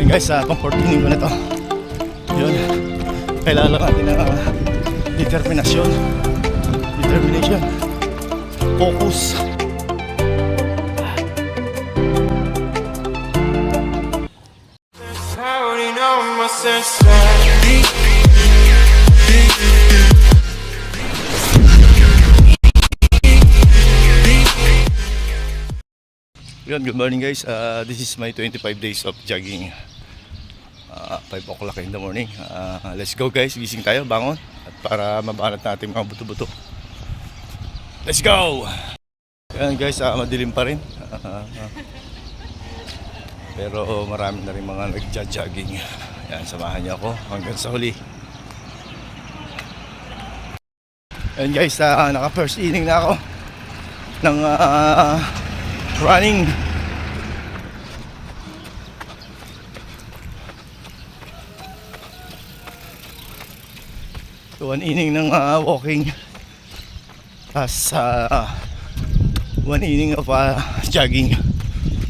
Yun guys, pang 14 ko na to. Yun, kailangan natin ng determination, focus. Yun, good morning guys. This is my 25 days of jogging. 5 o'clock in the morning. Let's go guys, gising tayo, bangon at para mabanat natin mga buto-buto. Let's go! Yan guys, madilim pa rin. Pero marami na rin mga nagja-jogging. Yan, samahan niyo ako hanggang sa huli. Yan guys, naka first inning na ako ng running. So, one inning ng walking, plus 1 inning of jogging.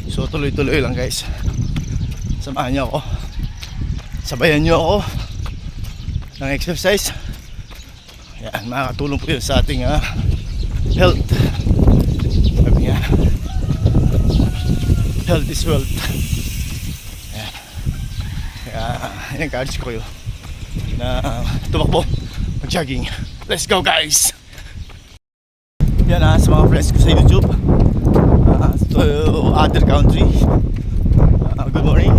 So tuloy-tuloy lang guys. Samahan niyo ako, sabayan niyo ako ng exercise. Yan, makakatulong po yun sa ating health. Sabi nga, health is wealth. Yan. Kaya in-encourage ko yun na tumakbo, mag-jogging. Let's go guys! Yan sa mga friends ko sa YouTube, to other country, good morning,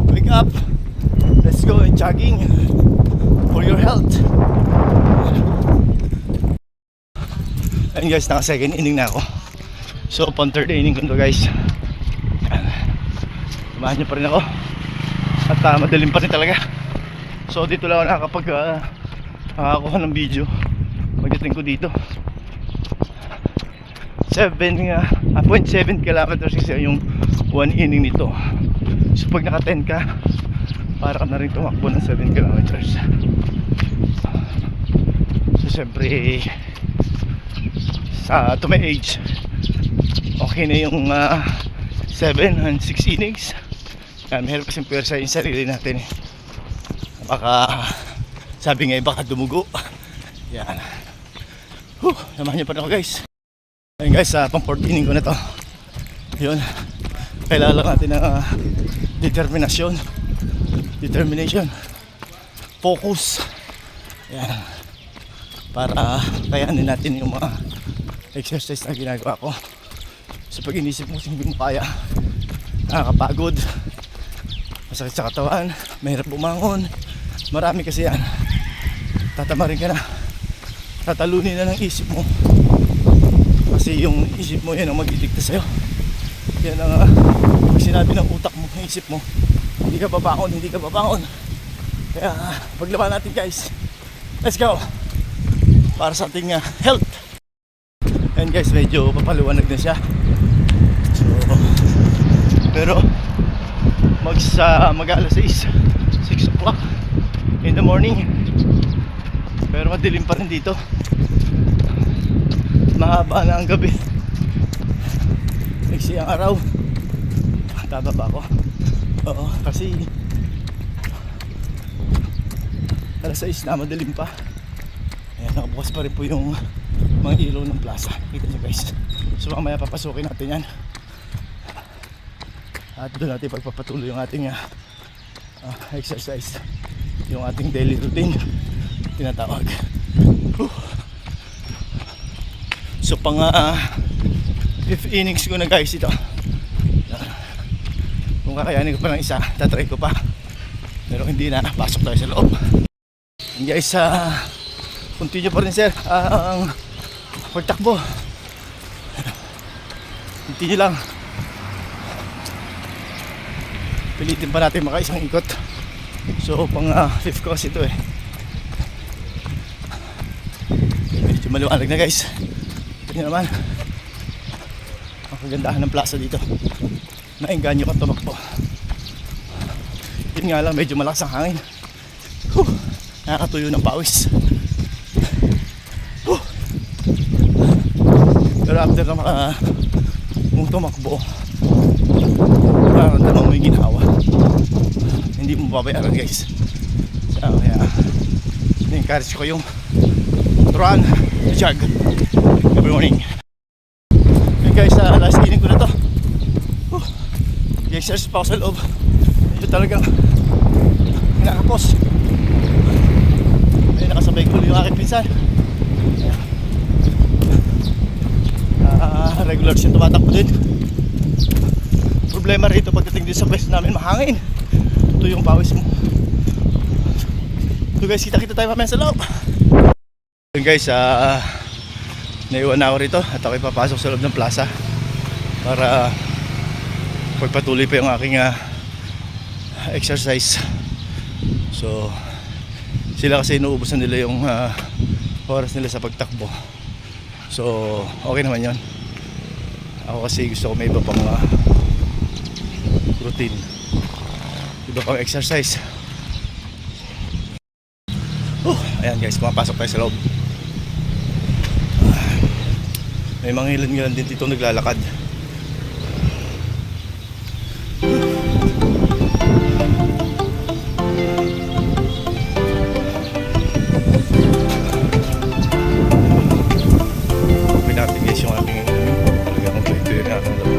wake up, let's go and jogging for your health. And guys, naka second inning na ako. So pang third inning ko to guys. Samahan nyo pa rin ako. At madalim pa rin talaga. So dito lang ako nakakakuha ng video pagdating ko dito. 0.7 kilometers kasi yung 1 inning nito. So pag naka 10 ka, para ka na rin tumakbo ng 7 kilometers. So siyempre to my age, okay na yung 7 and 6 innings. Mahirap kasing pwersa yung sarili natin. Baka sabi nga baka dumugo. Yan. Samahan niyo pa rin ako guys. Ayun guys, pang 14 ko na to. Yun, kailangan natin ng determination, focus. Yan, para kayanin natin yung mga exercise na ginagawa ko. So pag inisip mo hindi mo kaya, nakakapagod, masakit sa katawan, mahirap bumangon, marami kasi yan. Tatamarin ka na, tatalunin na ng isip mo. Kasi yung isip mo yan ang magdidikta sa'yo. Yan ang pag sinabi ng utak mo, yung isip mo, hindi ka babangon. Kaya paglaban natin guys. Let's go! Para sa ating health. And guys, medyo papaliwanag na siya. So, pero mag-alas 6 o'clock in the morning. Pero madilim pa rin dito. Mahaba na ang gabi. Iksi ang araw. Tama ba ako? Oo, kasi alas 6 na, madilim pa. Ayan, nakabukas pa rin po yung mga ilaw ng plaza. Kita nyo guys. So mamaya papasukin natin yan. At doon natin pagpapatuloy yung ating exercise. Yung ating daily routine tinatawag. So pang 5th innings ko na guys ito. Kung kakayanin ko pa ng isa, tatry ko pa. Pero hindi na, pasok tayo sa loob. And guys, continue pa rin sir ang pagtakbo. Continue lang. Pilitin pa natin maka isang ikot. So pang 5th ko kasi ito medyo maliwanag na guys. Tingnan naman ang kagandahan ng plaza dito. Maengganyo kang tumakbo. Yun nga lang, medyo malakas ang hangin. Nakakatuyo ng pawis. Pero after na mong tumakbo, nararamdaman mo yung ginawa. mababayaran guys. So, kaya encourage ko yung run, jog every morning. Okay guys, last inning ko na to. I-exercise pa ako sa loob. Medyo talagang nakapos. May nakasabay ko yung aking pinsan. Regular siya tumatakbo din. Problema rito pagdating din sa pwesto namin, mahangin. Ito yung pawis mo. So guys, kita-kita tayo mamaya sa loob. So guys, naiwan na ako rito at ako'y papasok sa loob ng plaza para pagpatuloy pa yung aking exercise. So sila kasi inuubusan nila yung oras nila sa pagtakbo. So okay naman yun. Ako kasi gusto ko may iba pang routine, iba pang exercise. Ayan guys, pumapasok tayo sa loob. May mga ilan-ilan din dito naglalakad. Natin guys yung aking talagang tuloy-tuloy na aking loob.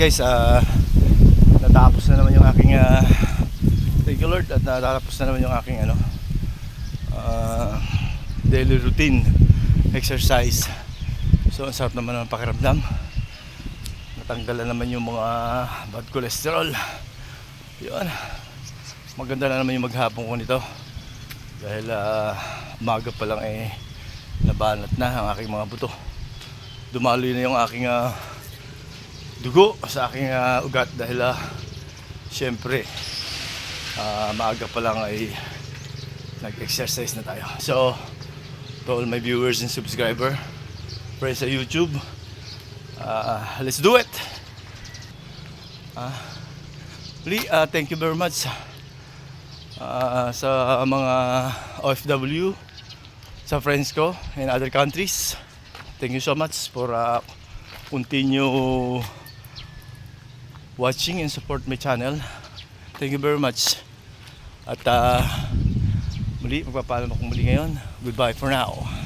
Guys, natapos na naman yung aking thank you Lord, at natapos na naman yung aking daily routine exercise. So ang sarap naman ng pakiramdam, natanggalan naman yung mga bad cholesterol. Yun, maganda na naman yung maghapon ko nito dahil umaga pa lang nabanat na ang aking mga buto. Dumaloy na yung aking dugo sa aking ugat dahil syempre maaga pa lang ay nag-exercise na tayo. So to all my viewers and subscriber, friends sa YouTube, Let's do it. Lee, thank you very much sa mga OFW, sa friends ko in other countries. Thank you so much for continue watching and support my channel. Thank you very much. At muli, magpapaalam ako muli ngayon. Goodbye for now.